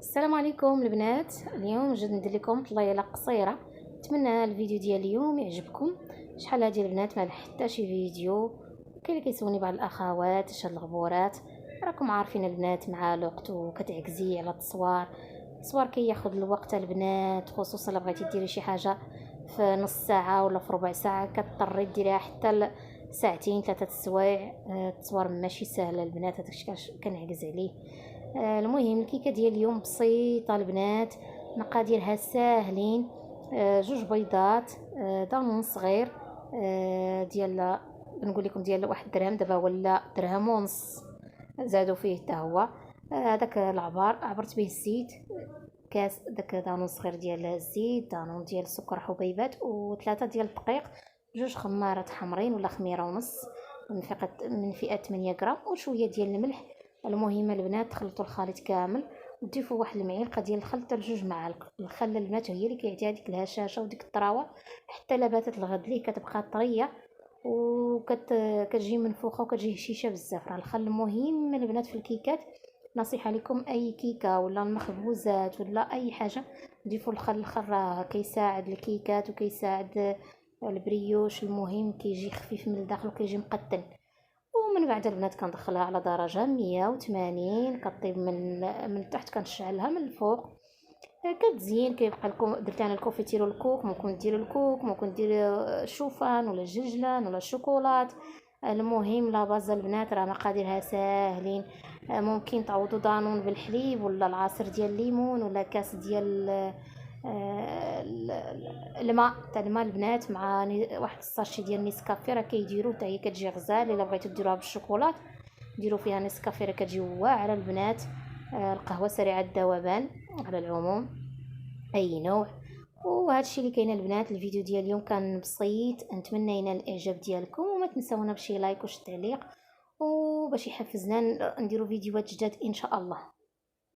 السلام عليكم البنات. اليوم جد ندير لكم طليله قصيره. نتمنى الفيديو ديال اليوم يعجبكم. شحال هادي البنات ما حتى شي فيديو. كاين اللي كيسولني بعض الاخوات اش هاد الغبورات. راكم عارفين البنات مع الوقت وكتعكزي على التصوير كياخذ الوقت البنات، خصوصا الا بغيتي ديري شي حاجه في نص ساعه ولا في ربع ساعه كتضطري ديريها حتى ساعتين ثلاثه السوايع. التصوير ماشي سهل البنات، هادشي كنعكز عليه. المهم الكيكه ديال اليوم بسيطه البنات، مقاديرها ساهلين. جوج بيضات، دانون صغير، ديال نقول لكم ديال واحد درهم، دابا ولا درهم ونص زادوا فيه حتى هو. هذاك العبار عبرت به الزيت، كاس داك دانون صغير ديال الزيت، دانون ديال السكر حبيبات، وثلاثه ديال الدقيق، جوج خمارات حمرين ولا خميره ونص من فئه 8 غرام، وشويه ديال الملح. المهم البنات تخلطوا الخليط كامل وتضيفوا واحد المعلقه ديال الخل حتى لجوج معالق. الخل البنات هي اللي كيعطيها ديك الهشاشه وديك الطراوه، حتى لباتات الغد ليه كتبقى طريه كتجي منفوخه وكتجي هشيشه بزاف. راه الخل مهم البنات في الكيكات. نصيحه لكم اي كيكه ولا المخبوزات ولا اي حاجه ضيفوا الخل راه كيساعد الكيكات وكيساعد البريوش. المهم كيجي خفيف من الداخل وكيجي مقتن. ومن بعد البنات كندخلها على درجه 180 كطيب من تحت، كنشعلها من الفوق. كتزين كيبقى لكم. درت انا الكونفيتير والكوك، ممكن ديروا الكوك، ممكن ديروا الشوفان ولا الجلجلان ولا الشوكولات. المهم لا باز البنات راه مقاديرها ساهلين. ممكن تعوضوا دانون بالحليب ولا العصير ديال الليمون ولا كاس ديال الماء تاع الماء البنات، مع واحد الساشي ديال نيسكافي راه كيديروا حتى هي كتجي غزال. الا بغيتو ديروها بالشوكولات ديروا فيها نيسكافي راه كتجي واعره البنات. القهوه سريعه الذوبان على العموم اي نوع. وهذا الشيء اللي كاين البنات. الفيديو ديال اليوم كان بسيط، نتمنى ينال الاعجاب ديالكم، وما تنساونا بشي لايك وشي تعليق وباش يحفزنا نديروا فيديوهات جداد ان شاء الله.